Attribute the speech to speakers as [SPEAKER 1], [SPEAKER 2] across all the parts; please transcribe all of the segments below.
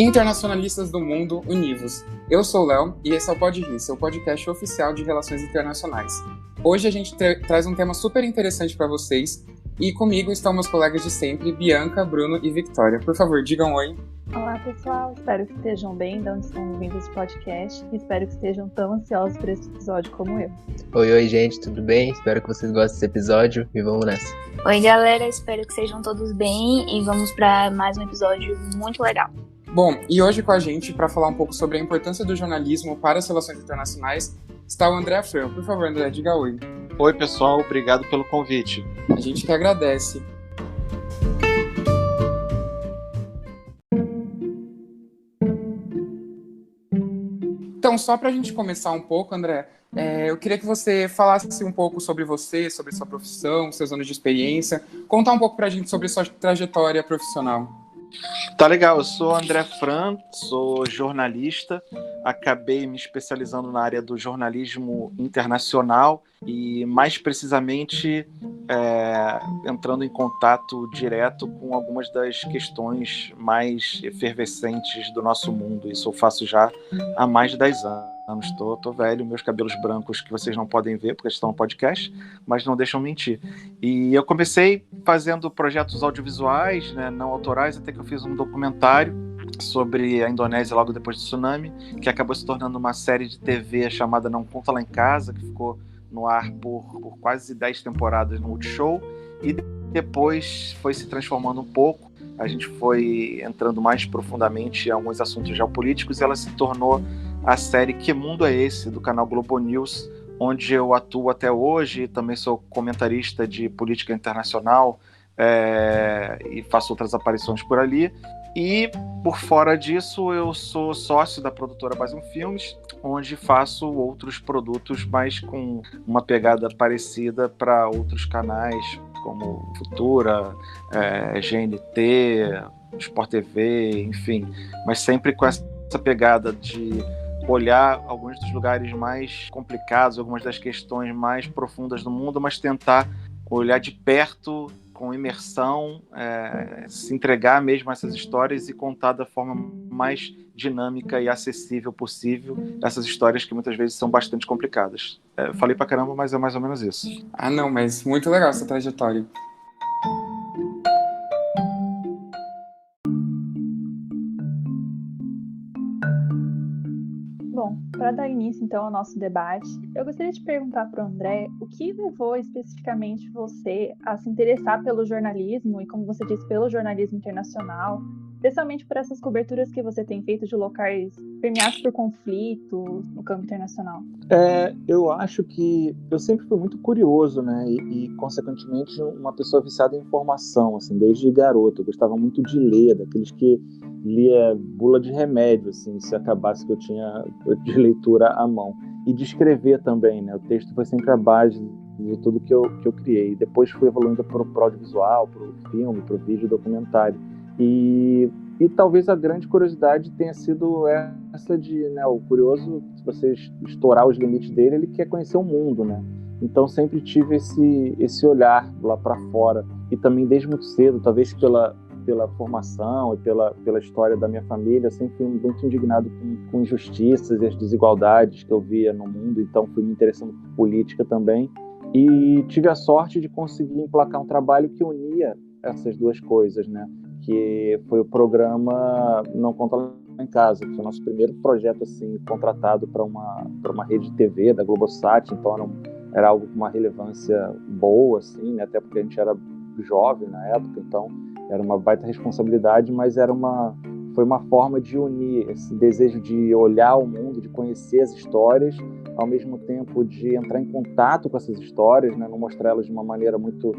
[SPEAKER 1] Internacionalistas do mundo, univos! Eu sou o Léo e esse é o Pode Rir, seu podcast oficial de relações internacionais. Hoje a gente traz um tema super interessante para vocês e comigo estão meus colegas de sempre, Bianca, Bruno e Victoria. Por favor, digam oi.
[SPEAKER 2] Olá pessoal, espero que estejam bem de onde estão ouvindo esse podcast e espero que estejam tão ansiosos por esse episódio como eu.
[SPEAKER 3] Oi gente, tudo bem? Espero que vocês gostem desse episódio e vamos nessa.
[SPEAKER 4] Oi galera, espero que sejam todos bem e vamos para mais um episódio muito legal.
[SPEAKER 1] Bom, e hoje com a gente, para falar um pouco sobre a importância do jornalismo para as relações internacionais, está o André Afran. Por favor, André, diga oi.
[SPEAKER 5] Oi, pessoal, obrigado pelo convite.
[SPEAKER 1] A gente que agradece. Então, só para a gente começar um pouco, André, eu queria que você falasse um pouco sobre você, sobre sua profissão, seus anos de experiência, contar um pouco para a gente sobre sua trajetória profissional.
[SPEAKER 5] Tá legal, eu sou André Fran, sou jornalista, acabei me especializando na área do jornalismo internacional e mais precisamente entrando em contato direto com algumas das questões mais efervescentes do nosso mundo. Isso eu faço já há mais de 10 anos. Tô velho, meus cabelos brancos que vocês não podem ver porque estão no podcast, mas não deixam mentir. E eu comecei fazendo projetos audiovisuais, né, não autorais, até que eu fiz um documentário sobre a Indonésia logo depois do tsunami, que acabou se tornando uma série de TV chamada Não Conta Lá em Casa, que ficou no ar por quase 10 temporadas no Multishow, e depois foi se transformando um pouco. A gente foi entrando mais profundamente em alguns assuntos geopolíticos e ela se tornou a série Que Mundo é Esse? Do canal Globo News, onde eu atuo até hoje, também sou comentarista de política internacional e faço outras aparições por ali. E por fora disso eu sou sócio da produtora Basim Filmes, onde faço outros produtos, mas com uma pegada parecida para outros canais, como Futura, GNT, Sport TV, enfim, mas sempre com essa pegada de olhar alguns dos lugares mais complicados, algumas das questões mais profundas do mundo, mas tentar olhar de perto, com imersão, se entregar mesmo a essas histórias e contar da forma mais dinâmica e acessível possível essas histórias que muitas vezes são bastante complicadas. Falei pra caramba, mas é mais ou menos isso.
[SPEAKER 1] Ah, não, mas muito legal essa trajetória.
[SPEAKER 2] Bom, para dar início então ao nosso debate, eu gostaria de perguntar para o André o que levou especificamente você a se interessar pelo jornalismo e, como você disse, pelo jornalismo internacional, especialmente por essas coberturas que você tem feito de locais premiados por conflito no campo internacional.
[SPEAKER 6] Eu acho que eu sempre fui muito curioso, né, e consequentemente uma pessoa viciada em informação, assim, desde garoto. Eu gostava muito de ler, daqueles que lia bula de remédio, assim, se acabasse que eu tinha de leitura à mão. E de escrever também, né? O texto foi sempre a base de tudo que eu criei. Depois fui evoluindo para o audiovisual, para o filme, para o vídeo documentário. E talvez a grande curiosidade tenha sido essa de, né, o curioso, se você estourar os limites dele, ele quer conhecer o mundo, né? Então sempre tive esse olhar lá para fora. E também desde muito cedo, talvez pela formação e pela história da minha família, sempre fui muito indignado com injustiças e as desigualdades que eu via no mundo, então fui me interessando por política também, e tive a sorte de conseguir emplacar um trabalho que unia essas duas coisas, né? Que foi o programa Não Conta Lá em Casa, que foi o nosso primeiro projeto assim, contratado para uma rede de TV da Globosat, então era algo com uma relevância boa, assim, né? Até porque a gente era jovem na época, então era uma baita responsabilidade, mas foi uma forma de unir esse desejo de olhar o mundo, de conhecer as histórias, ao mesmo tempo de entrar em contato com essas histórias, né? Não mostrar elas de uma maneira muito,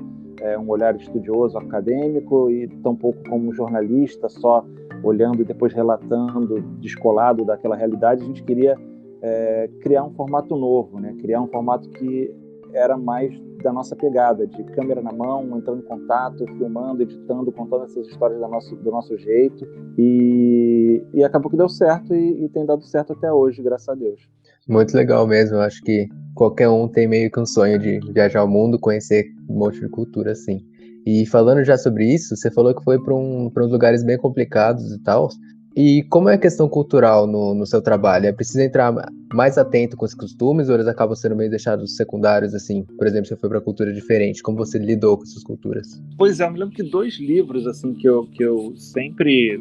[SPEAKER 6] um olhar estudioso, acadêmico, e tampouco como um jornalista, só olhando e depois relatando, descolado daquela realidade. A gente queria criar um formato novo, né? Criar um formato que era mais da nossa pegada, de câmera na mão, entrando em contato, filmando, editando, contando essas histórias do nosso jeito, e acabou que deu certo e tem dado certo até hoje, graças a Deus.
[SPEAKER 3] Muito legal mesmo, eu acho que qualquer um tem meio que um sonho de viajar ao mundo, conhecer um monte de cultura, assim. E falando já sobre isso, você falou que foi para uns lugares bem complicados e tal, E como é a questão cultural no seu trabalho? É preciso entrar mais atento com os costumes ou eles acabam sendo meio deixados secundários, assim? Por exemplo, você foi para cultura diferente, como você lidou com essas culturas?
[SPEAKER 6] Pois é, eu me lembro que 2 livros assim que eu sempre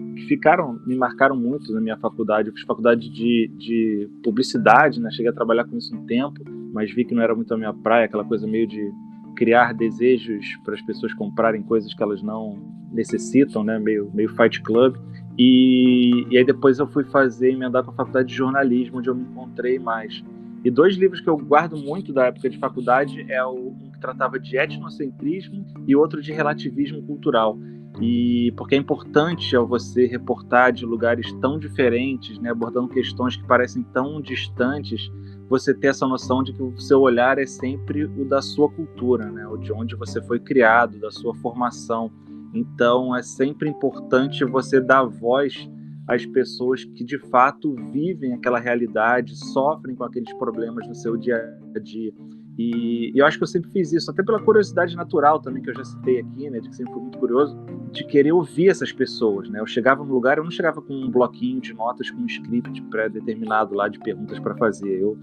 [SPEAKER 6] me marcaram muito na minha faculdade. Eu fiz faculdade de publicidade, né? Cheguei a trabalhar com isso um tempo, mas vi que não era muito a minha praia, aquela coisa meio de criar desejos para as pessoas comprarem coisas que elas não necessitam, né? Meio Fight Club. E aí depois eu fui emendar com a faculdade de jornalismo, onde eu me encontrei mais. E 2 livros que eu guardo muito da época de faculdade um que tratava de etnocentrismo e outro de relativismo cultural. E porque é importante ao você reportar de lugares tão diferentes, né, abordando questões que parecem tão distantes, você ter essa noção de que o seu olhar é sempre o da sua cultura, né, o de onde você foi criado, da sua formação. Então é sempre importante você dar voz às pessoas que de fato vivem aquela realidade, sofrem com aqueles problemas no seu dia a dia. E eu acho que eu sempre fiz isso, até pela curiosidade natural também, que eu já citei aqui, né, de que sempre fui muito curioso, de querer ouvir essas pessoas, né? Eu chegava no lugar, eu não chegava com um bloquinho de notas, com um script pré-determinado lá de perguntas para fazer. Eu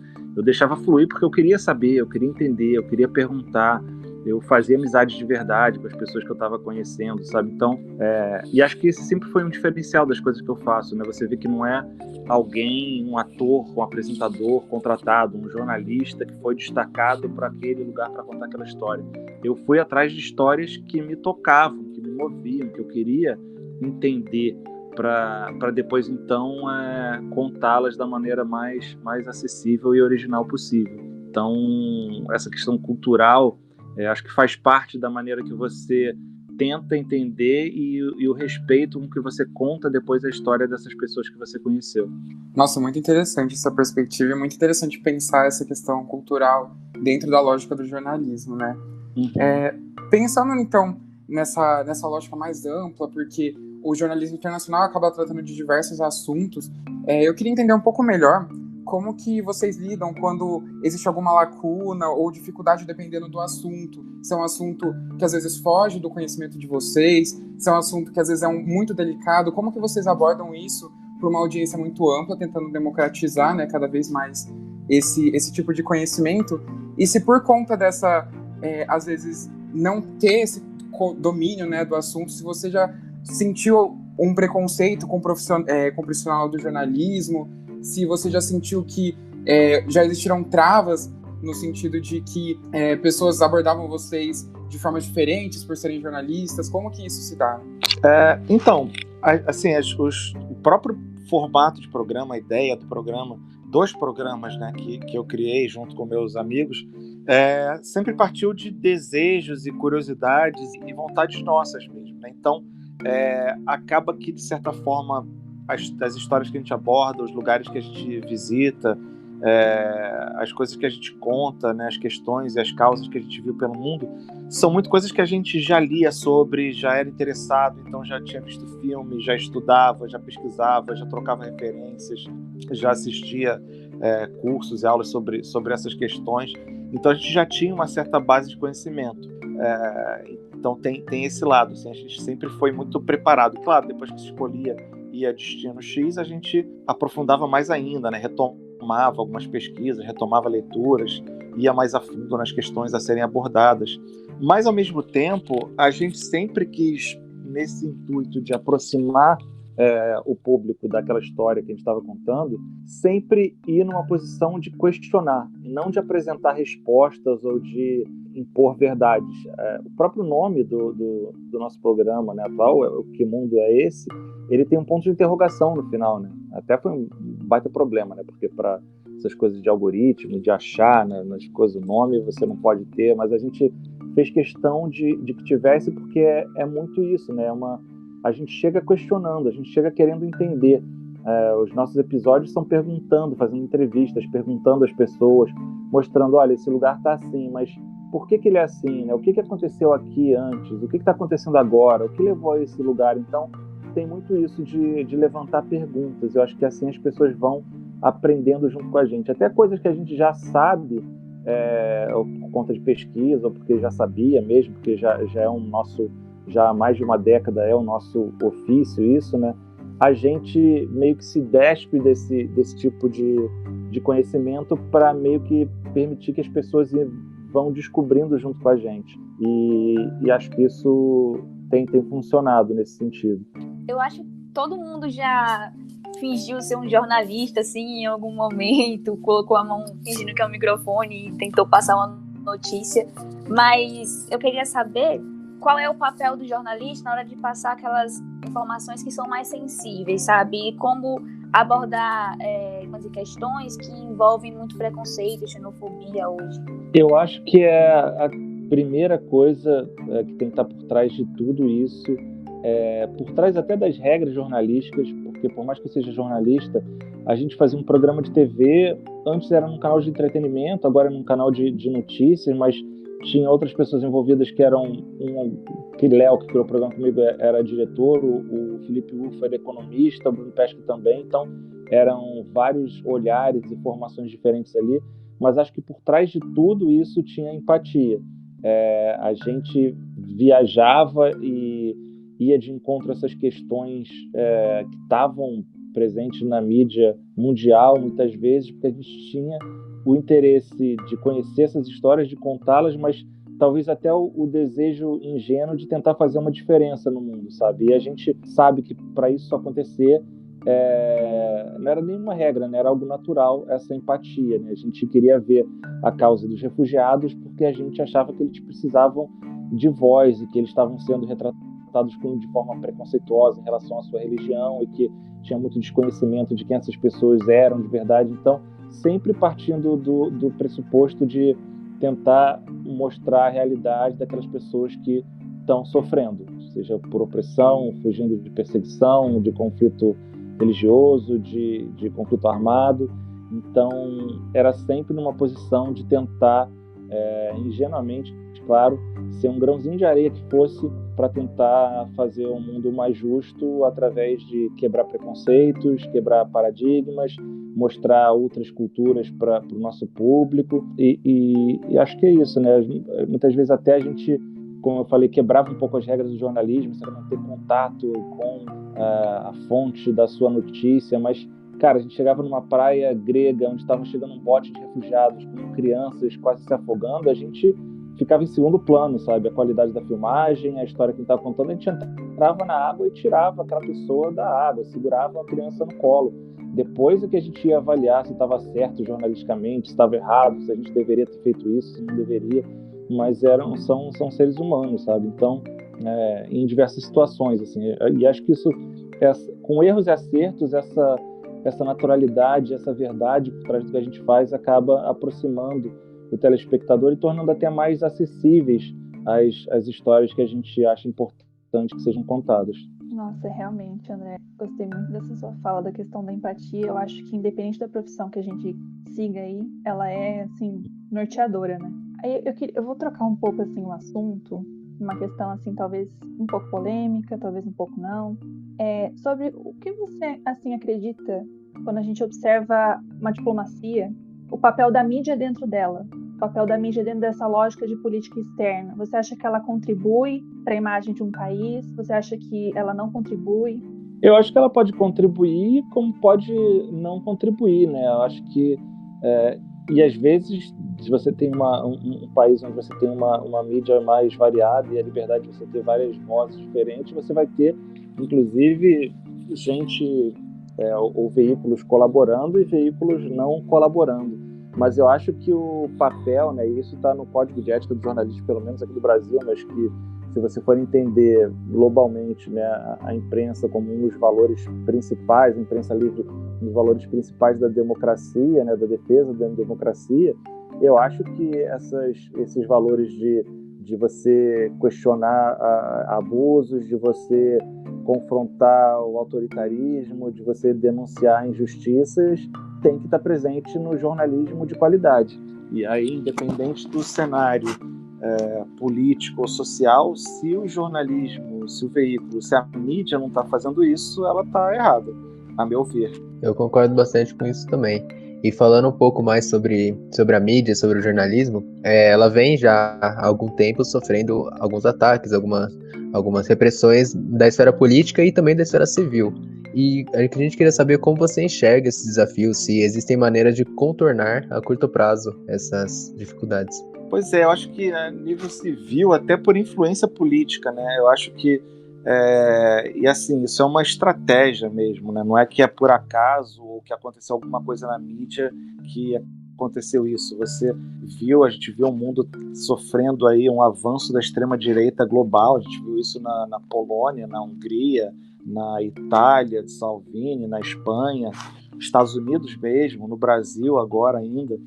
[SPEAKER 6] deixava fluir porque eu queria saber, eu queria entender, eu queria perguntar. Eu fazia amizade de verdade com as pessoas que eu estava conhecendo, sabe? Então, e acho que esse sempre foi um diferencial das coisas que eu faço, né? Você vê que não é alguém, um ator, um apresentador contratado, um jornalista que foi destacado para aquele lugar para contar aquela história. Eu fui atrás de histórias que me tocavam, que me moviam, que eu queria entender para depois, então, contá-las da maneira mais acessível e original possível. Então, essa questão cultural, acho que faz parte da maneira que você tenta entender e o respeito com que você conta depois a história dessas pessoas que você conheceu.
[SPEAKER 1] Nossa, muito interessante essa perspectiva. É muito interessante pensar essa questão cultural dentro da lógica do jornalismo, né?
[SPEAKER 6] Uhum.
[SPEAKER 1] Pensando, então, nessa lógica mais ampla, porque o jornalismo internacional acaba tratando de diversos assuntos, eu queria entender um pouco melhor como que vocês lidam quando existe alguma lacuna ou dificuldade dependendo do assunto. Se é um assunto que às vezes foge do conhecimento de vocês, se é um assunto que às vezes é muito delicado, como que vocês abordam isso para uma audiência muito ampla, tentando democratizar, né, cada vez mais esse tipo de conhecimento? E se por conta dessa, às vezes, não ter esse domínio, né, do assunto, se você já sentiu um preconceito com o profissional do jornalismo, se você já sentiu que já existiram travas no sentido de que pessoas abordavam vocês de formas diferentes por serem jornalistas, como que isso se dá?
[SPEAKER 6] Então, assim, o próprio formato de programa, a ideia do programa, 2 programas, né, que eu criei junto com meus amigos, sempre partiu de desejos e curiosidades e vontades nossas mesmo, né? Então, acaba que, de certa forma, as histórias que a gente aborda, os lugares que a gente visita, as coisas que a gente conta, né, as questões e as causas que a gente viu pelo mundo, são muito coisas que a gente já lia sobre, já era interessado, então já tinha visto filme, já estudava, já pesquisava, já trocava referências, já assistia cursos e aulas sobre essas questões. Então a gente já tinha uma certa base de conhecimento. Então tem esse lado, assim, a gente sempre foi muito preparado. Claro, depois que se escolhia a destino X, a gente aprofundava mais ainda, né? Retomava algumas pesquisas, retomava leituras, ia mais a fundo nas questões a serem abordadas. Mas, ao mesmo tempo, a gente sempre quis, nesse intuito de aproximar o público daquela história que a gente estava contando, sempre ir numa posição de questionar, e não de apresentar respostas ou de impor verdades. O próprio nome do nosso programa, né, atual, o Que Mundo é Esse? Ele tem um ponto de interrogação no final, né? Até foi um baita problema, né? Porque para essas coisas de algoritmo, de achar, né, nas coisas, o nome você não pode ter, mas a gente fez questão de que tivesse, porque é muito isso, né? A gente chega questionando, a gente chega querendo entender. Os nossos episódios são perguntando, fazendo entrevistas, perguntando às pessoas, mostrando, olha, esse lugar está assim, mas por que ele é assim, né? O que aconteceu aqui antes? O que está acontecendo agora? O que levou a esse lugar? Então, tem muito isso de levantar perguntas. Eu acho que assim as pessoas vão aprendendo junto com a gente. Até coisas que a gente já sabe, ou por conta de pesquisa, ou porque já sabia mesmo, porque já é já há mais de uma década é o nosso ofício isso, né? a gente meio que se despe desse tipo de conhecimento para meio que permitir que as pessoas vão descobrindo junto com a gente. E acho que isso tem funcionado nesse sentido.
[SPEAKER 4] Eu acho que todo mundo já fingiu ser um jornalista, assim, em algum momento, colocou a mão fingindo que é um microfone e tentou passar uma notícia. Mas eu queria saber qual é o papel do jornalista na hora de passar aquelas informações que são mais sensíveis, sabe? E como abordar questões que envolvem muito preconceito e xenofobia hoje.
[SPEAKER 6] Eu acho que a primeira coisa que tem que estar por trás de tudo isso, por trás até das regras jornalísticas, porque por mais que eu seja jornalista, a gente fazia um programa de TV, antes era num canal de entretenimento, agora é num canal de notícias, mas tinha outras pessoas envolvidas que eram que Léo, que criou o programa comigo, era diretor, o Felipe Ufa era economista, o Bruno Pesca também, então eram vários olhares e formações diferentes ali, mas acho que por trás de tudo isso tinha empatia. A gente viajava e ia de encontro a essas questões que estavam presentes na mídia mundial, muitas vezes, porque a gente tinha o interesse de conhecer essas histórias, de contá-las, mas talvez até o desejo ingênuo de tentar fazer uma diferença no mundo, sabe? E a gente sabe que para isso acontecer não era nenhuma regra, né? Era algo natural, essa empatia, né? A gente queria ver a causa dos refugiados porque a gente achava que eles precisavam de voz e que eles estavam sendo retratados de forma preconceituosa em relação à sua religião e que tinha muito desconhecimento de quem essas pessoas eram de verdade. Então, sempre partindo do pressuposto de tentar mostrar a realidade daquelas pessoas que estão sofrendo, seja por opressão, fugindo de perseguição, de conflito religioso, de conflito armado. Então, era sempre numa posição de tentar, ingenuamente, claro, ser um grãozinho de areia que fosse para tentar fazer um mundo mais justo através de quebrar preconceitos, quebrar paradigmas, mostrar outras culturas para o nosso público. E acho que é isso, né? Muitas vezes até a gente, como eu falei, quebrava um pouco as regras do jornalismo, você não ter contato com a fonte da sua notícia, mas, cara, a gente chegava numa praia grega onde estava chegando um bote de refugiados com crianças quase se afogando, a gente ficava em segundo plano, sabe? A qualidade da filmagem, a história que ele estava contando, a gente entrava na água e tirava aquela pessoa da água, segurava a criança no colo. Depois é que a gente ia avaliar se estava certo jornalisticamente, se estava errado, se a gente deveria ter feito isso, se não deveria, mas são seres humanos, sabe? Então, em diversas situações, assim, e acho que isso, com erros e acertos, essa naturalidade, essa verdade por trás do que a gente faz acaba aproximando o telespectador e tornando até mais acessíveis as histórias que a gente acha importante que sejam contadas.
[SPEAKER 2] Nossa, realmente, André, gostei muito dessa sua fala da questão da empatia. Eu acho que independente da profissão que a gente siga aí, ela é, assim, norteadora, né? Aí eu vou trocar um pouco, assim, o assunto, uma questão, assim, talvez um pouco polêmica, talvez um pouco não, sobre o que você, assim, acredita quando a gente observa uma diplomacia, o papel da mídia dentro dela, o papel da mídia dentro dessa lógica de política externa. Você acha que ela contribui para a imagem de um país? Você acha que ela não contribui?
[SPEAKER 6] Eu acho que ela pode contribuir como pode não contribuir, né? Eu acho que, e às vezes, se você tem um país onde você tem uma mídia mais variada e a liberdade de você ter várias vozes diferentes, você vai ter, inclusive, gente ou veículos colaborando e veículos não colaborando. Mas eu acho que o papel, né, isso está no Código de Ética do Jornalismo, pelo menos aqui do Brasil, mas que se você for entender globalmente, né, a imprensa como um dos valores principais, a imprensa livre, um dos valores principais da democracia, né, da defesa da democracia, eu acho que esses valores de você questionar abusos, de você confrontar o autoritarismo, de você denunciar injustiças, tem que estar presente no jornalismo de qualidade. E aí, independente do cenário político ou social, se o jornalismo, se o veículo, se a mídia não está fazendo isso, ela está errada, a meu ver.
[SPEAKER 3] Eu concordo bastante com isso também. E falando um pouco mais sobre a mídia, sobre o jornalismo, ela vem já há algum tempo sofrendo alguns ataques, algumas repressões da esfera política e também da esfera civil. E a gente queria saber como você enxerga esses desafios, se existem maneiras de contornar a curto prazo essas dificuldades.
[SPEAKER 5] Pois é, eu acho que a nível civil, até por influência política, né? Eu acho que, e assim, isso é uma estratégia mesmo, né? Não é que é por acaso ou que aconteceu alguma coisa na mídia que aconteceu isso. A gente viu o mundo sofrendo aí um avanço da extrema-direita global, a gente viu isso na Polônia, na Hungria, na Itália, de Salvini, na Espanha, Estados Unidos mesmo, no Brasil agora ainda.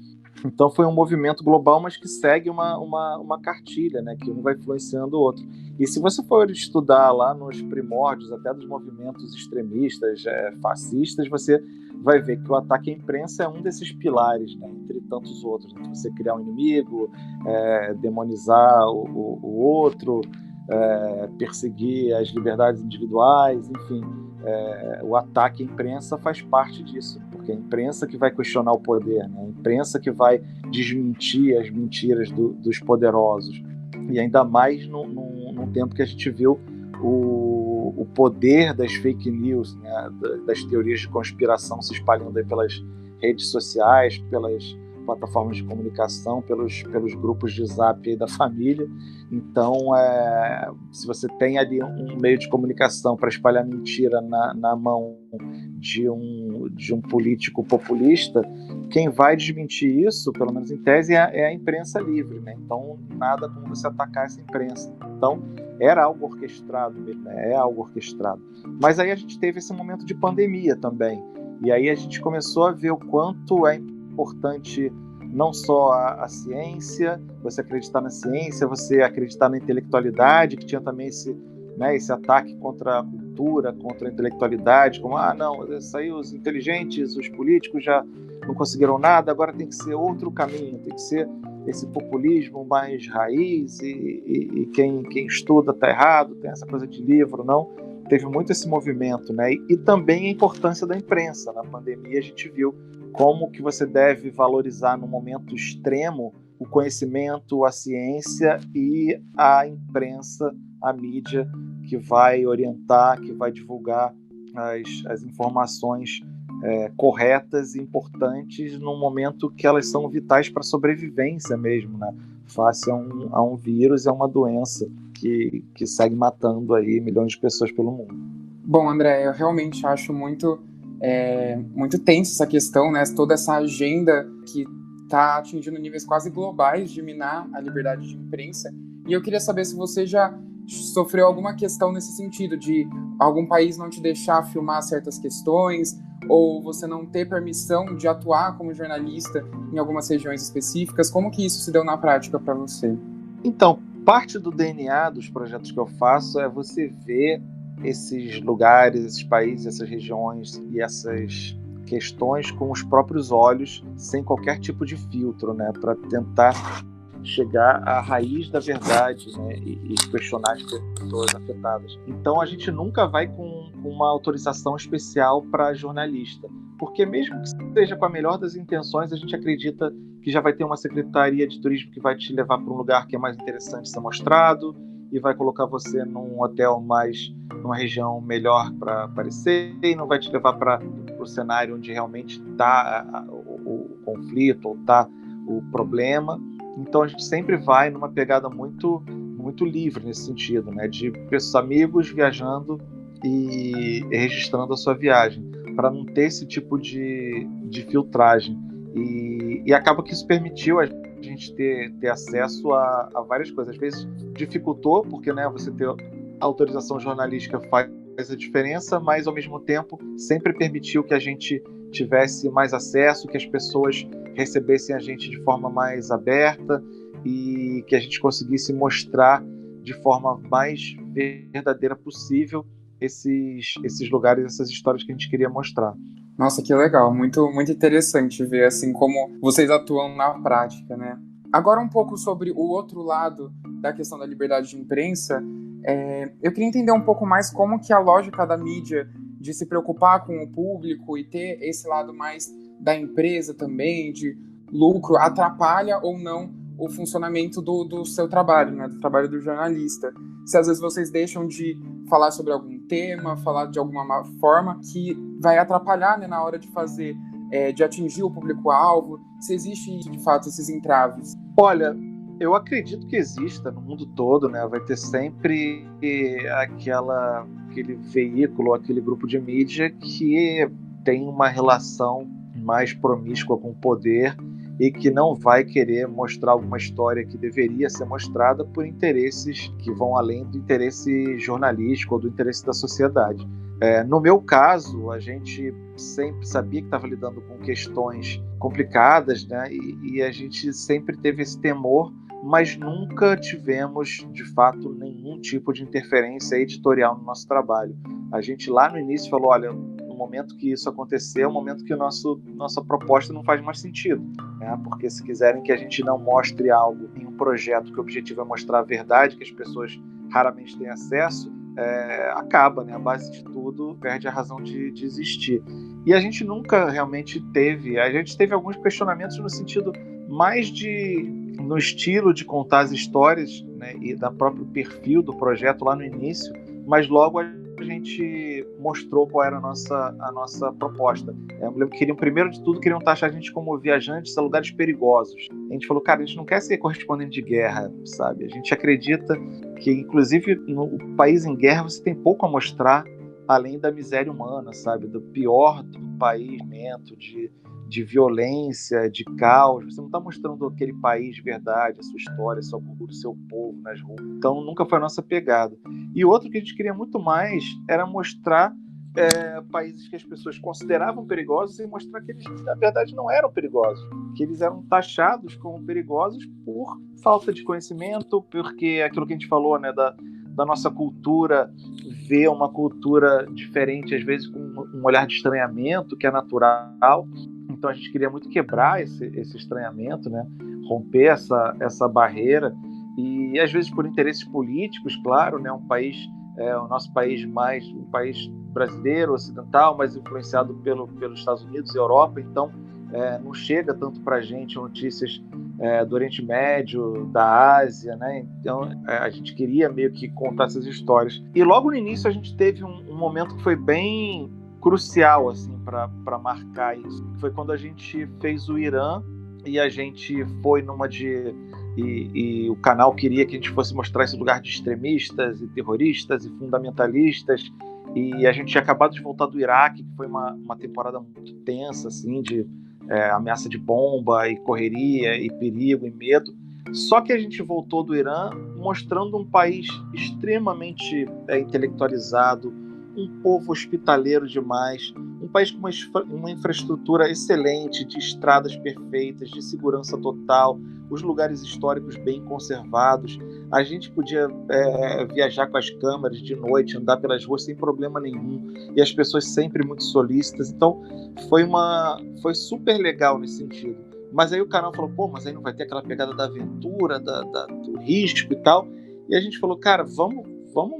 [SPEAKER 5] Então foi um movimento global, mas que segue uma cartilha, né, que um vai influenciando o outro. E se você for estudar lá nos primórdios, até dos movimentos extremistas, fascistas, você vai ver que o ataque à imprensa é um desses pilares, né, entre tantos outros. Então, você criar um inimigo, demonizar o outro, perseguir as liberdades individuais, enfim. O ataque à imprensa faz parte disso, porque é a imprensa que vai questionar o poder, né? A imprensa que vai desmentir as mentiras dos poderosos. E ainda mais num tempo que a gente viu o poder das fake news, né? Das teorias de conspiração se espalhando aí pelas redes sociais, pelas plataformas de comunicação, pelos grupos de zap aí da família. Então, se você tem ali um meio de comunicação para espalhar mentira na mão de um político populista, quem vai desmentir isso, pelo menos em tese, é a imprensa livre, né? Então, nada como você atacar essa imprensa. Então, era algo orquestrado mesmo, né? É algo orquestrado. Mas aí a gente teve esse momento de pandemia também. E aí a gente começou a ver o quanto é importante não só a ciência, você acreditar na ciência, você acreditar na intelectualidade, que tinha também esse ataque contra a cultura, contra a intelectualidade, como, não, isso aí os inteligentes, os políticos já não conseguiram nada, agora tem que ser outro caminho, tem que ser esse populismo mais raiz, e quem estuda está errado, tem essa coisa de livro, não. Teve muito esse movimento, né? E também a importância da imprensa. Na pandemia a gente viu como que você deve valorizar no momento extremo o conhecimento, a ciência e a imprensa, a mídia, que vai orientar, que vai divulgar as informações corretas e importantes num momento que elas são vitais para a sobrevivência mesmo, né? Face a um vírus e a uma doença que segue matando aí milhões de pessoas pelo mundo.
[SPEAKER 1] Bom, André, eu realmente acho muito tenso essa questão, né? Toda essa agenda que está atingindo níveis quase globais de minar a liberdade de imprensa. E eu queria saber se você já sofreu alguma questão nesse sentido, de algum país não te deixar filmar certas questões, ou você não ter permissão de atuar como jornalista em algumas regiões específicas. Como que isso se deu na prática para você?
[SPEAKER 5] Então, parte do DNA dos projetos que eu faço é você ver esses lugares, esses países, essas regiões e essas questões com os próprios olhos, sem qualquer tipo de filtro, né, para tentar chegar à raiz da verdade, né, e questionar as pessoas afetadas. Então a gente nunca vai com uma autorização especial para jornalista, porque mesmo que seja com a melhor das intenções, a gente acredita que já vai ter uma secretaria de turismo que vai te levar para um lugar que é mais interessante ser mostrado e vai colocar você num hotel numa região melhor para aparecer, e não vai te levar para o cenário onde realmente está o conflito ou está o problema. Então a gente sempre vai numa pegada muito, muito livre nesse sentido, né? De amigos viajando e registrando a sua viagem, para não ter esse tipo de filtragem. E acaba que isso permitiu a gente ter acesso a várias coisas. Às vezes dificultou, porque, né, você ter autorização jornalística faz a diferença, mas ao mesmo tempo sempre permitiu que a gente tivesse mais acesso, que as pessoas recebessem a gente de forma mais aberta e que a gente conseguisse mostrar de forma mais verdadeira possível esses lugares, essas histórias que a gente queria mostrar.
[SPEAKER 1] Nossa, que legal, muito, muito interessante ver assim como vocês atuam na prática, né? Agora um pouco sobre o outro lado da questão da liberdade de imprensa, eu queria entender um pouco mais como que a lógica da mídia de se preocupar com o público e ter esse lado mais da empresa também, de lucro, atrapalha ou não o funcionamento do seu trabalho, né, do trabalho do jornalista. Se às vezes vocês deixam de falar sobre algum tema, falar de alguma forma que vai atrapalhar, né, na hora de fazer, de atingir o público-alvo? Se existe, de fato, esses entraves?
[SPEAKER 5] Olha, eu acredito que exista no mundo todo, né? Vai ter sempre aquele veículo, aquele grupo de mídia que tem uma relação mais promíscua com o poder e que não vai querer mostrar alguma história que deveria ser mostrada por interesses que vão além do interesse jornalístico ou do interesse da sociedade. No meu caso, a gente sempre sabia que estava lidando com questões complicadas, né? E a gente sempre teve esse temor, mas nunca tivemos, de fato, nenhum tipo de interferência editorial no nosso trabalho. A gente lá no início falou, olha, no momento que isso acontecer, é o momento que nossa proposta não faz mais sentido, né? Porque se quiserem que a gente não mostre algo em um projeto que o objetivo é mostrar a verdade, que as pessoas raramente têm acesso, acaba, né? A base de tudo perde a razão de existir. E a gente nunca realmente a gente teve alguns questionamentos no sentido mais no estilo de contar as histórias, né, e da próprio perfil do projeto lá no início, mas logo a gente mostrou qual era a nossa proposta. Eu me lembro que primeiro de tudo queriam taxar a gente como viajantes a lugares perigosos. A gente falou, cara, a gente não quer ser correspondente de guerra, sabe? A gente acredita que, inclusive, no país em guerra você tem pouco a mostrar além da miséria humana, sabe? Do pior do país, de violência, de caos. Você não está mostrando aquele país de verdade, a sua história, a sua cultura, o seu povo nas ruas. Então nunca foi a nossa pegada. E outro que a gente queria muito mais era mostrar países que as pessoas consideravam perigosos e mostrar que eles, na verdade, não eram perigosos, que eles eram taxados como perigosos por falta de conhecimento, porque aquilo que a gente falou, né, da nossa cultura, ver uma cultura diferente, às vezes com um olhar de estranhamento, que é natural. Então a gente queria muito quebrar esse estranhamento, né? Romper essa barreira, e às vezes por interesses políticos, claro, né? O nosso país mais um país brasileiro, ocidental, mas influenciado pelos Estados Unidos e Europa, então não chega tanto para a gente notícias do Oriente Médio, da Ásia, né? Então a gente queria meio que contar essas histórias. E logo no início a gente teve um momento que foi bem crucial assim para marcar isso. Foi quando a gente fez o Irã e a gente foi e o canal queria que a gente fosse mostrar esse lugar de extremistas e terroristas e fundamentalistas, e a gente tinha acabado de voltar do Iraque, que foi uma temporada muito tensa, assim, de ameaça de bomba e correria e perigo e medo. Só que a gente voltou do Irã mostrando um país extremamente intelectualizado, um povo hospitaleiro demais, um país com uma infraestrutura excelente, de estradas perfeitas, de segurança total, os lugares históricos bem conservados. A gente podia viajar com as câmeras de noite, andar pelas ruas sem problema nenhum, e as pessoas sempre muito solícitas. Então foi super legal nesse sentido. Mas aí o canal falou, pô, mas aí não vai ter aquela pegada da aventura, do risco e tal. E a gente falou, cara, vamos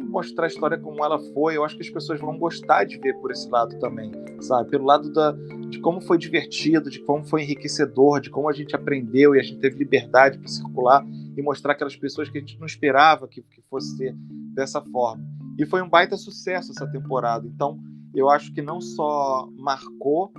[SPEAKER 5] mostrar a história como ela foi. Eu acho que as pessoas vão gostar de ver por esse lado também, sabe? Pelo lado de como foi divertido, de como foi enriquecedor, de como a gente aprendeu e a gente teve liberdade para circular e mostrar aquelas pessoas que a gente não esperava que fosse ser dessa forma. E foi um baita sucesso essa temporada. Então, eu acho que não só marcou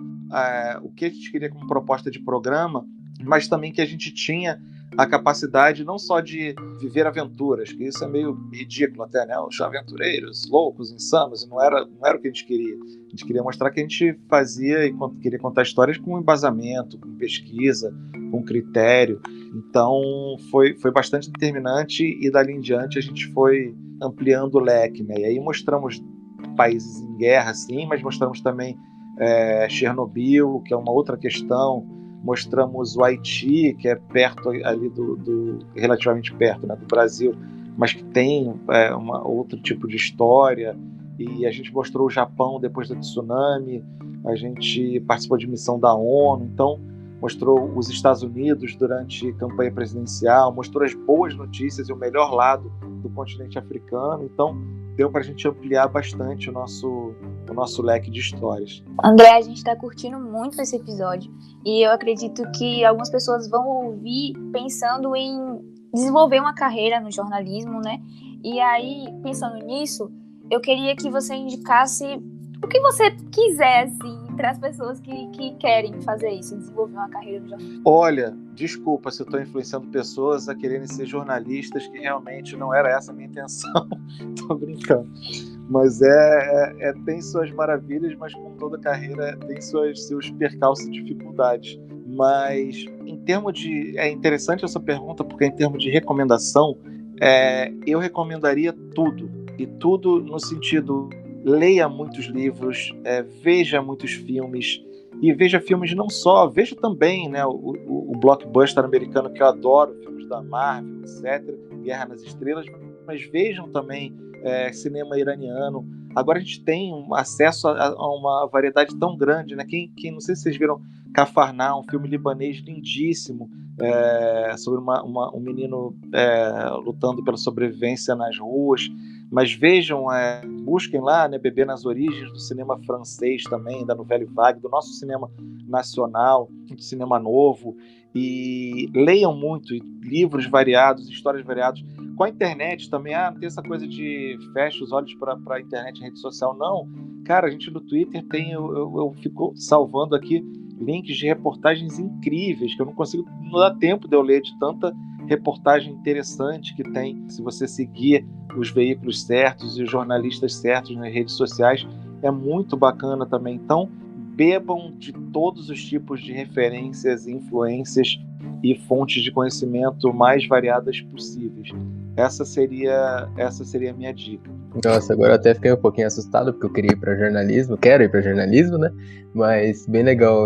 [SPEAKER 5] o que a gente queria como proposta de programa, mas também que a gente tinha a capacidade não só de viver aventuras, que isso é meio ridículo até, né? Os aventureiros loucos, insanos, e não era o que a gente queria. A gente queria mostrar que a gente fazia e queria contar histórias com embasamento, com pesquisa, com critério. Então foi bastante determinante, e dali em diante a gente foi ampliando o leque, né? E aí mostramos países em guerra, sim, mas mostramos também Chernobyl, que é uma outra questão. Mostramos o Haiti, que é perto ali relativamente perto, né, do Brasil, mas que tem outro tipo de história. E a gente mostrou o Japão depois do tsunami, a gente participou de missão da ONU, então mostrou os Estados Unidos durante a campanha presidencial, mostrou as boas notícias e o melhor lado do continente africano. Então deu para a gente ampliar bastante o nosso leque de histórias.
[SPEAKER 4] André, a gente está curtindo muito esse episódio, e eu acredito que algumas pessoas vão ouvir pensando em desenvolver uma carreira no jornalismo, né? E aí, pensando nisso, eu queria que você indicasse o que você quiser, assim, para as pessoas que querem fazer isso, desenvolver uma carreira no jornalismo.
[SPEAKER 5] Olha, desculpa se eu estou influenciando pessoas a quererem ser jornalistas, que realmente não era essa a minha intenção. Tô brincando. Mas tem suas maravilhas, mas como toda carreira tem seus percalços e dificuldades. Mas em termos de... É interessante essa pergunta, porque em termos de recomendação, eu recomendaria tudo. E tudo no sentido... Leia muitos livros, veja muitos filmes, e veja filmes não só, veja também, né, o blockbuster americano que eu adoro, filmes da Marvel, etc., Guerra nas Estrelas, mas vejam também cinema iraniano. Agora a gente tem acesso a uma variedade tão grande, né? Não sei se vocês viram Cafarnaum, um filme libanês lindíssimo, sobre um menino lutando pela sobrevivência nas ruas. Mas vejam, busquem lá, né, Bebê nas Origens do cinema francês também, da Nouvelle Vague, do nosso cinema nacional, do cinema novo, e leiam muito, livros variados, histórias variadas. Com a internet também, não tem essa coisa de fecha os olhos para a internet e rede social, não. Cara, a gente no Twitter tem, eu fico salvando aqui links de reportagens incríveis, que eu não dá tempo de eu ler de tanta reportagem interessante que tem, se você seguir os veículos certos e os jornalistas certos nas redes sociais, é muito bacana também. Então, bebam de todos os tipos de referências, influências e fontes de conhecimento mais variadas possíveis. Essa seria a minha dica.
[SPEAKER 3] Nossa, agora eu até fiquei um pouquinho assustado, porque eu queria ir para jornalismo, quero ir para jornalismo, né? Mas bem legal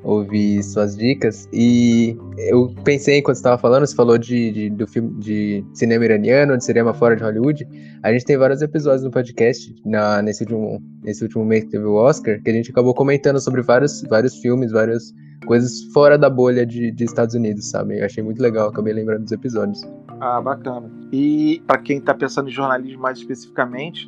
[SPEAKER 3] ouvir suas dicas. E eu pensei, enquanto você estava falando, você falou do filme de cinema iraniano, de cinema fora de Hollywood. A gente tem vários episódios no podcast, nesse último mês que teve o Oscar, que a gente acabou comentando sobre vários filmes, várias coisas fora da bolha de Estados Unidos, sabe? Eu achei muito legal, acabei lembrando dos episódios.
[SPEAKER 5] Bacana. E para quem está pensando em jornalismo mais especificamente,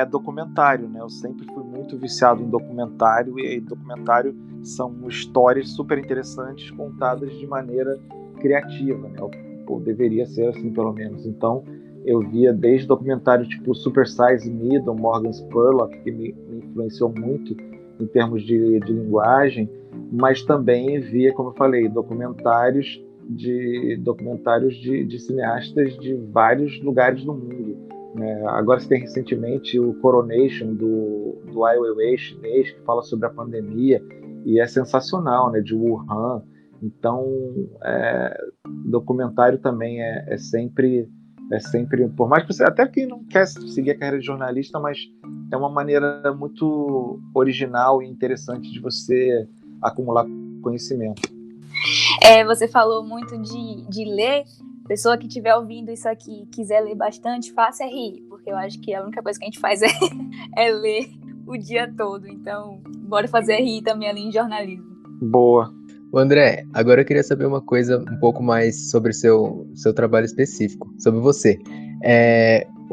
[SPEAKER 5] documentário, né? Eu sempre fui muito viciado em documentário, e documentário são histórias super interessantes contadas de maneira criativa, né? Ou deveria ser assim, pelo menos. Então, eu via desde documentário tipo Super Size Me, do Morgan Spurlock, que me influenciou muito em termos de linguagem, mas também via, como eu falei, documentários de cineastas de vários lugares do mundo. Agora você tem recentemente o Coronation do Ai Weiwei chinês, que fala sobre a pandemia, e é sensacional, né, de Wuhan. Então, documentário também é sempre, por mais que você, até quem não quer seguir a carreira de jornalista, mas é uma maneira muito original e interessante de você acumular conhecimento.
[SPEAKER 4] Você falou muito de ler. Pessoa que estiver ouvindo isso aqui e quiser ler bastante, faça rir, porque eu acho que a única coisa que a gente faz é ler o dia todo. Então, bora fazer rir também ali em jornalismo.
[SPEAKER 5] Boa.
[SPEAKER 3] André, agora eu queria saber uma coisa um pouco mais sobre o seu trabalho específico, sobre você.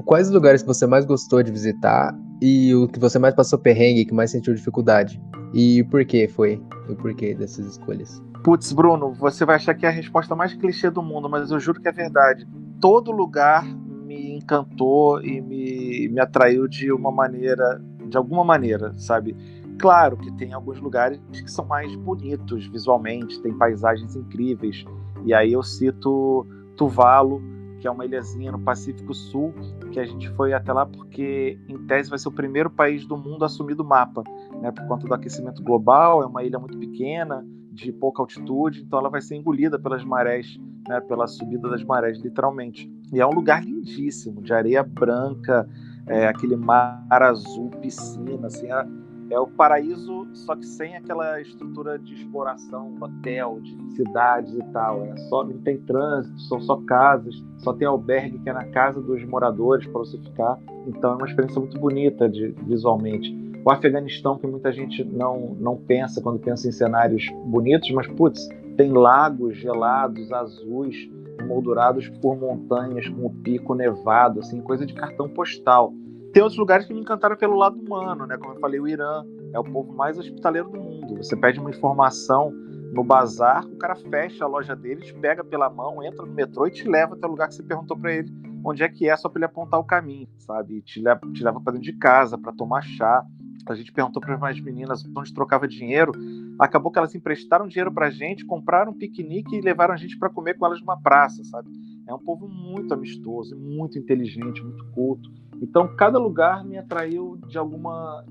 [SPEAKER 3] Quais os lugares que você mais gostou de visitar e o que você mais passou perrengue, que mais sentiu dificuldade? E por que foi? E o porquê dessas escolhas?
[SPEAKER 5] Putz, Bruno, você vai achar que é a resposta mais clichê do mundo, mas eu juro que é verdade. Todo lugar me encantou e me atraiu de alguma maneira, sabe? Claro que tem alguns lugares que são mais bonitos visualmente, tem paisagens incríveis. E aí eu cito Tuvalu, que é uma ilhazinha no Pacífico Sul, que a gente foi até lá porque, em tese, vai ser o primeiro país do mundo a assumir do mapa, né? Por conta do aquecimento global, é uma ilha muito pequena, de pouca altitude, então ela vai ser engolida pelas marés, né? Pela subida das marés, literalmente. E é um lugar lindíssimo, de areia branca, aquele mar azul, piscina, assim, é o paraíso, só que sem aquela estrutura de exploração, hotel, de cidades e tal. Não tem trânsito, são só casas, só tem albergue que é na casa dos moradores para você ficar. Então é uma experiência muito bonita visualmente. O Afeganistão, que muita gente não pensa quando pensa em cenários bonitos, mas putz, tem lagos gelados, azuis, moldurados por montanhas com o pico nevado, assim, coisa de cartão postal. Tem outros lugares que me encantaram pelo lado humano, né? Como eu falei, o Irã é o povo mais hospitaleiro do mundo. Você pede uma informação no bazar, o cara fecha a loja dele, te pega pela mão, entra no metrô e te leva até o lugar que você perguntou para ele, onde é que é, só para ele apontar o caminho, sabe? Te leva para dentro de casa para tomar chá. A gente perguntou para as meninas onde trocava dinheiro. Acabou que elas emprestaram dinheiro para a gente, compraram um piquenique e levaram a gente para comer com elas numa praça, sabe? É um povo muito amistoso, muito inteligente, muito culto. Então, cada lugar me atraiu de alguma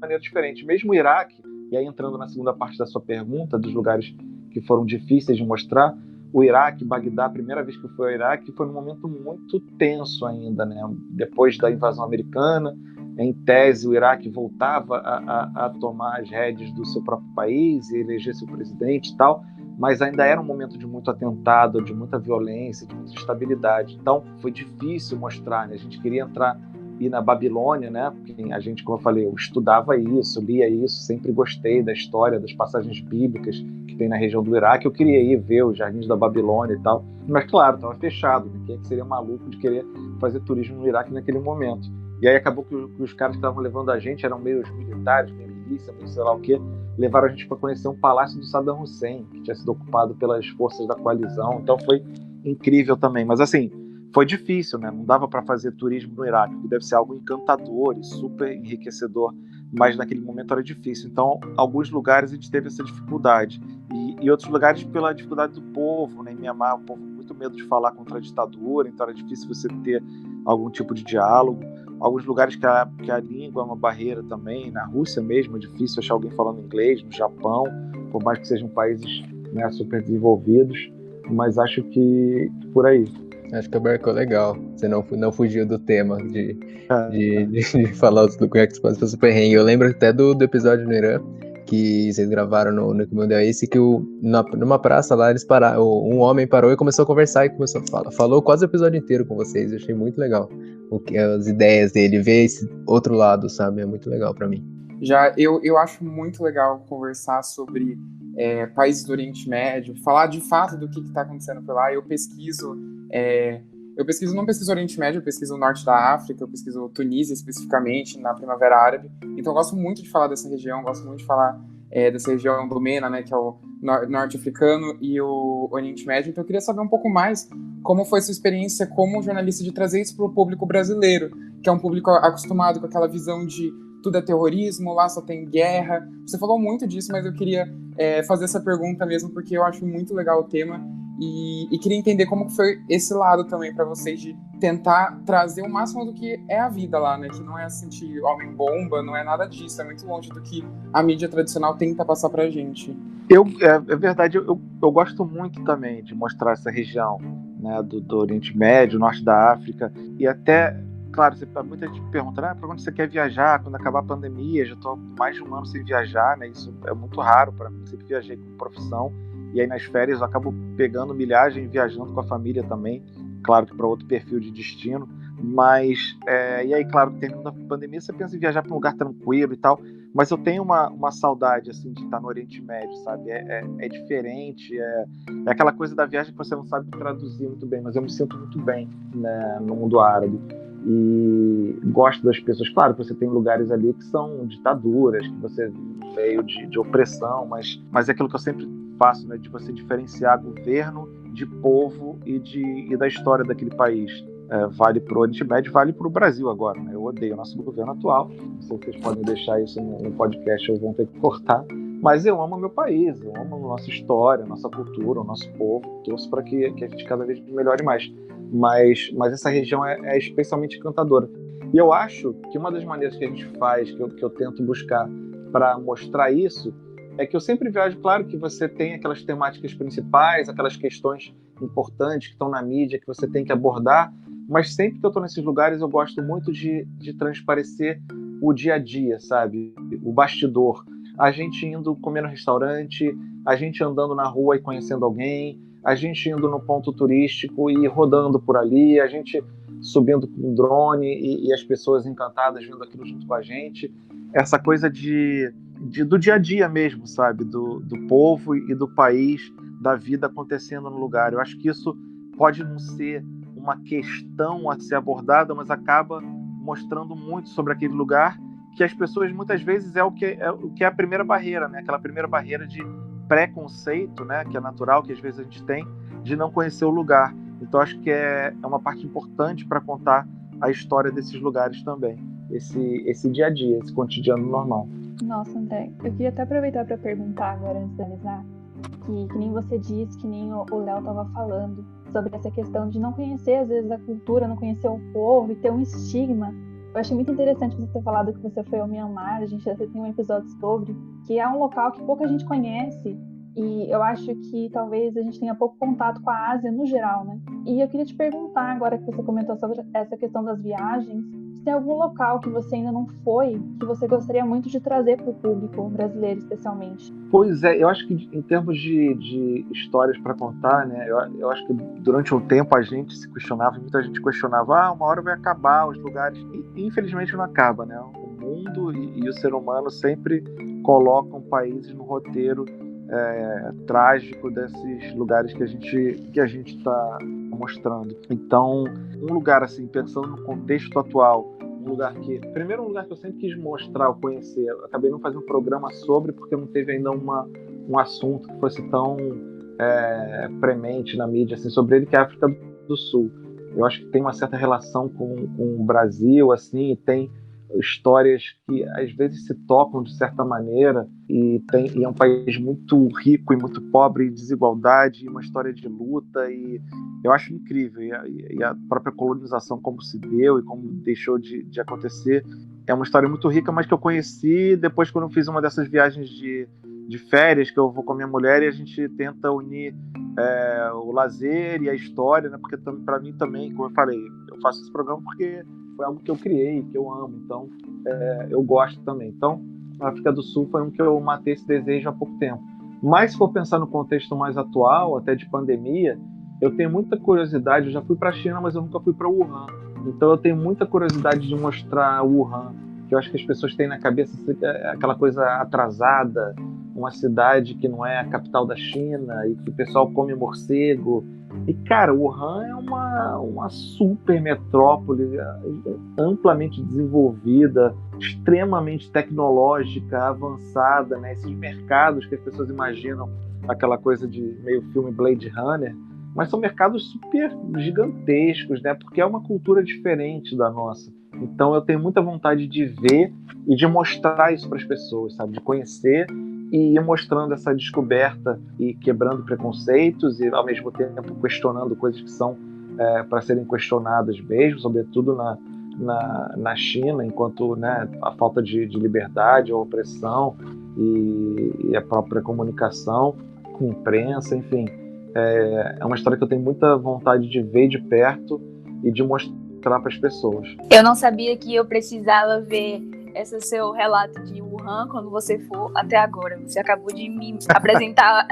[SPEAKER 5] maneira diferente. Mesmo o Iraque, e aí entrando na segunda parte da sua pergunta, dos lugares que foram difíceis de mostrar, o Iraque, Bagdá, a primeira vez que eu fui ao Iraque, foi num momento muito tenso ainda, né? Depois da invasão americana, em tese, o Iraque voltava a tomar as rédeas do seu próprio país e eleger seu presidente e tal, mas ainda era um momento de muito atentado, de muita violência, de muita instabilidade. Então, foi difícil mostrar, né? A gente queria ir na Babilônia, né? Porque a gente, como eu falei, eu estudava isso, lia isso, sempre gostei da história, das passagens bíblicas que tem na região do Iraque. Eu queria ir ver os jardins da Babilônia e tal, mas claro, estava fechado, né? Quem é que seria maluco de querer fazer turismo no Iraque naquele momento? E aí acabou que os caras que estavam levando a gente eram meio os militares, meio milícia, meio sei lá o quê, levaram a gente para conhecer um palácio do Saddam Hussein, que tinha sido ocupado pelas forças da coalizão. Então foi incrível também. Mas assim, foi difícil, né? Não dava para fazer turismo no Iraque, que deve ser algo encantador e super enriquecedor, mas naquele momento era difícil. Então, alguns lugares a gente teve essa dificuldade. E outros lugares pela dificuldade do povo, né? Em Mianmar, o povo com muito medo de falar contra a ditadura, então era difícil você ter algum tipo de diálogo. Alguns lugares que a língua é uma barreira também, na Rússia mesmo é difícil achar alguém falando inglês, no Japão, por mais que sejam países, né, super desenvolvidos, mas acho que por aí.
[SPEAKER 3] Acho que abarcou legal. Você não fugiu do tema de falar os lugares que você passou perrengue. Eu lembro até do episódio no Irã, que vocês gravaram no Que Mundo é Esse, que numa praça lá, eles pararam, um homem parou e começou a conversar e começou a falar. Falou quase o episódio inteiro com vocês. Eu achei muito legal as ideias dele, ver esse outro lado, sabe? É muito legal pra mim.
[SPEAKER 1] Já eu acho muito legal conversar sobre países do Oriente Médio, falar de fato do que está acontecendo por lá. Eu não pesquiso Oriente Médio, eu pesquiso o Norte da África, eu pesquiso Tunísia especificamente, na Primavera Árabe. Então eu gosto muito de falar dessa região, gosto muito de falar dessa região do MENA, né, que é o Norte Africano e o Oriente Médio. Então eu queria saber um pouco mais como foi sua experiência como jornalista de trazer isso para o público brasileiro, que é um público acostumado com aquela visão de tudo é terrorismo, lá só tem guerra. Você falou muito disso, mas eu queria fazer essa pergunta mesmo, porque eu acho muito legal o tema e queria entender como que foi esse lado também para vocês de tentar trazer o máximo do que é a vida lá, né? Que não é sentir homem-bomba, não é nada disso, é muito longe do que a mídia tradicional tenta passar pra gente.
[SPEAKER 5] É verdade, eu gosto muito também de mostrar essa região, né, do Oriente Médio, Norte da África, e até, claro, muita gente pergunta, para onde você quer viajar quando acabar a pandemia? Já estou mais de um ano sem viajar, né? Isso é muito raro para mim, sempre viajei com profissão, e aí nas férias eu acabo pegando milhagem e viajando com a família também, claro que para outro perfil de destino, mas, e aí, claro, terminando a pandemia, você pensa em viajar para um lugar tranquilo e tal, mas eu tenho uma saudade, assim, de estar no Oriente Médio, sabe? É diferente, é aquela coisa da viagem que você não sabe traduzir muito bem, mas eu me sinto muito bem, né, no mundo árabe. E gosto das pessoas. Claro que você tem lugares ali que são ditaduras, que você veio de opressão, mas é aquilo que eu sempre faço, né, de você diferenciar governo de povo e da história daquele país. Vale para o Oriente Médio, vale para o Brasil agora, né? Eu odeio o nosso governo atual, não sei se vocês podem deixar isso no podcast ou vão ter que cortar, mas eu amo meu país, eu amo a nossa história, a nossa cultura, o nosso povo, torço para que a gente cada vez melhore mais, mas essa região é especialmente encantadora. E eu acho que uma das maneiras que a gente faz, que eu tento buscar para mostrar isso, é que eu sempre viajo, claro que você tem aquelas temáticas principais, aquelas questões importantes que estão na mídia, que você tem que abordar, mas sempre que eu estou nesses lugares eu gosto muito de transparecer o dia a dia, sabe? O bastidor. A gente indo comer no restaurante, a gente andando na rua e conhecendo alguém, a gente indo no ponto turístico e rodando por ali, a gente subindo com um drone e as pessoas encantadas vendo aquilo junto com a gente. Essa coisa do dia a dia mesmo, sabe? Do povo e do país, da vida acontecendo no lugar. Eu acho que isso pode não ser uma questão a ser abordada, mas acaba mostrando muito sobre aquele lugar, que as pessoas muitas vezes o que é a primeira barreira, né? Aquela primeira barreira de preconceito, né? Que é natural, que às vezes a gente tem, de não conhecer o lugar. Então acho que é uma parte importante para contar a história desses lugares também, esse dia a dia, esse cotidiano normal.
[SPEAKER 2] Nossa, André, eu queria até aproveitar para perguntar agora, antes de finalizar, que nem você disse, que nem o Léo estava falando, sobre essa questão de não conhecer, às vezes, a cultura, não conhecer o povo e ter um estigma. Eu achei muito interessante você ter falado que você foi ao Myanmar, a gente já tem um episódio sobre, que é um local que pouca gente conhece, e eu acho que talvez a gente tenha pouco contato com a Ásia no geral, né? E eu queria te perguntar, agora que você comentou sobre essa questão das viagens, se tem algum local que você ainda não foi, que você gostaria muito de trazer para o público brasileiro, especialmente?
[SPEAKER 5] Pois é, eu acho que em termos de histórias para contar, né, eu acho que durante um tempo a gente se questionava, muita gente questionava, uma hora vai acabar os lugares, e infelizmente não acaba, né? O mundo e o ser humano sempre colocam países no roteiro trágico desses lugares que a gente está mostrando. Então, um lugar assim, pensando no contexto atual, primeiro um lugar que eu sempre quis mostrar, conhecer, eu acabei não fazendo um programa sobre, porque não teve ainda um assunto que fosse tão premente na mídia assim, sobre ele, que é a África do Sul. Eu acho que tem uma certa relação com o Brasil, assim, e tem histórias que às vezes se tocam de certa maneira, e é um país muito rico e muito pobre, e desigualdade, e uma história de luta, e eu acho incrível. E a própria colonização, como se deu e como deixou de acontecer, é uma história muito rica, mas que eu conheci depois, quando eu fiz uma dessas viagens de férias, que eu vou com a minha mulher e a gente tenta unir o lazer e a história, né? Porque para mim também, como eu falei, eu faço esse programa porque foi algo que eu criei, que eu amo, então eu gosto também. Então, a África do Sul foi um que eu matei esse desejo há pouco tempo. Mas se for pensar no contexto mais atual, até de pandemia, eu tenho muita curiosidade. Eu já fui para a China, mas eu nunca fui para Wuhan. Então eu tenho muita curiosidade de mostrar Wuhan, que eu acho que as pessoas têm na cabeça aquela coisa atrasada, uma cidade que não é a capital da China e que o pessoal come morcego. E, cara, Wuhan é uma super metrópole amplamente desenvolvida, extremamente tecnológica, avançada, né? Esses mercados que as pessoas imaginam aquela coisa de meio filme Blade Runner, mas são mercados super gigantescos, né? Porque é uma cultura diferente da nossa. Então eu tenho muita vontade de ver e de mostrar isso para as pessoas, sabe? De conhecer e ir mostrando essa descoberta e quebrando preconceitos e, ao mesmo tempo, questionando coisas que são para serem questionadas mesmo, sobretudo na China, enquanto, né, a falta de liberdade, a opressão e a própria comunicação, imprensa, enfim. É uma história que eu tenho muita vontade de ver de perto e de mostrar para as pessoas.
[SPEAKER 4] Eu não sabia que eu precisava ver esse seu relato de Wuhan quando você for até agora. Você acabou de me apresentar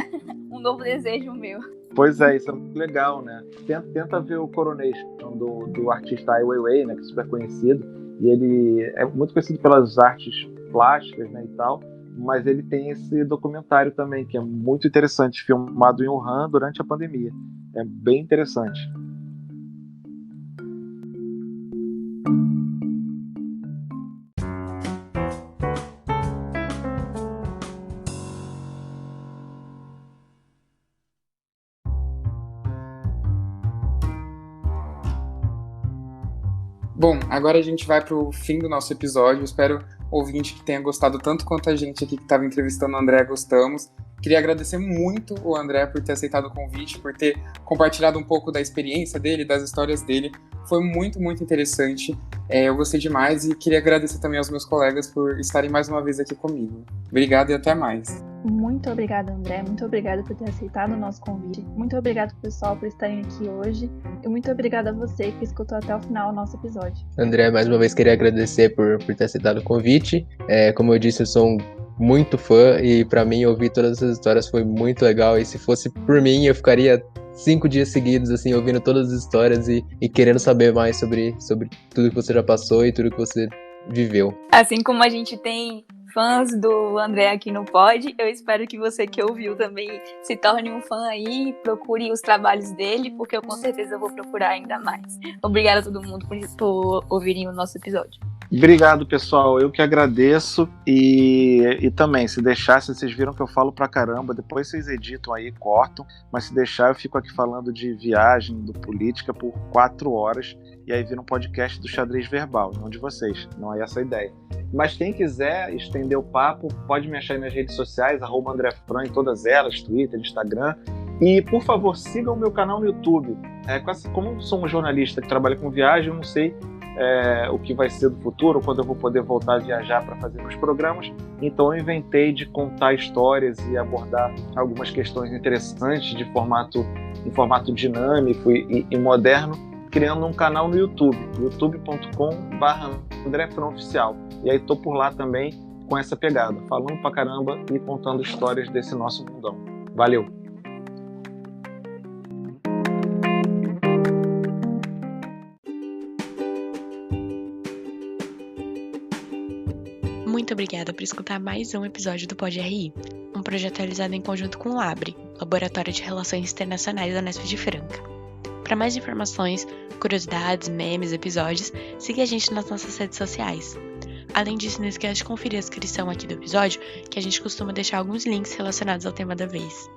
[SPEAKER 4] um novo desejo meu.
[SPEAKER 5] Pois é, isso é muito legal, né? Tenta ver o Coronation do artista Ai Weiwei, né, que é super conhecido, e ele é muito conhecido pelas artes plásticas, né, e tal, mas ele tem esse documentário também, que é muito interessante, filmado em Wuhan durante a pandemia. É bem interessante.
[SPEAKER 1] Bom, agora a gente vai para o fim do nosso episódio. Espero, ouvinte, que tenha gostado tanto quanto a gente aqui que estava entrevistando o André, gostamos. Queria agradecer muito o André por ter aceitado o convite, por ter compartilhado um pouco da experiência dele, das histórias dele. Foi muito, muito interessante. Eu gostei demais e queria agradecer também aos meus colegas por estarem mais uma vez aqui comigo. Obrigado e até mais.
[SPEAKER 2] Muito obrigada, André. Muito obrigada por ter aceitado o nosso convite. Muito obrigado, pessoal, por estarem aqui hoje. E muito obrigada a você que escutou até o final o nosso episódio.
[SPEAKER 3] André, mais uma vez queria agradecer por ter aceitado o convite. Como eu disse, eu sou muito fã e para mim ouvir todas essas histórias foi muito legal. E se fosse por mim, eu ficaria 5 dias seguidos, assim, ouvindo todas as histórias e querendo saber mais sobre tudo que você já passou e tudo que você viveu.
[SPEAKER 4] Assim como a gente tem fãs do André aqui no Pod, eu espero que você que ouviu também se torne um fã aí, procure os trabalhos dele, porque eu com certeza vou procurar ainda mais. Obrigada a todo mundo por ouvirem o nosso episódio.
[SPEAKER 5] Obrigado, pessoal. Eu que agradeço. E também, se deixasse, vocês viram que eu falo pra caramba, depois vocês editam aí, cortam, mas se deixar, eu fico aqui falando de viagem, do política por 4 horas, e aí vira um podcast do xadrez verbal, não de vocês, não é essa a ideia. Mas quem quiser estender o papo, pode me achar aí nas redes sociais, @AndréFran em todas elas, Twitter, Instagram. E, por favor, sigam o meu canal no YouTube. Como eu sou um jornalista que trabalha com viagem, eu não sei o que vai ser do futuro, quando eu vou poder voltar a viajar para fazer meus programas. Então eu inventei de contar histórias e abordar algumas questões interessantes em formato dinâmico e moderno, criando um canal no YouTube, youtube.com/AndréFranOficial. E aí tô por lá também com essa pegada, falando pra caramba e contando histórias desse nosso mundão. Valeu!
[SPEAKER 7] Muito obrigada por escutar mais um episódio do Pod RI, um projeto realizado em conjunto com o LABRE, Laboratório de Relações Internacionais da Unesp de Franca. Para mais informações, curiosidades, memes, episódios, siga a gente nas nossas redes sociais. Além disso, não esqueça de conferir a descrição aqui do episódio, que a gente costuma deixar alguns links relacionados ao tema da vez.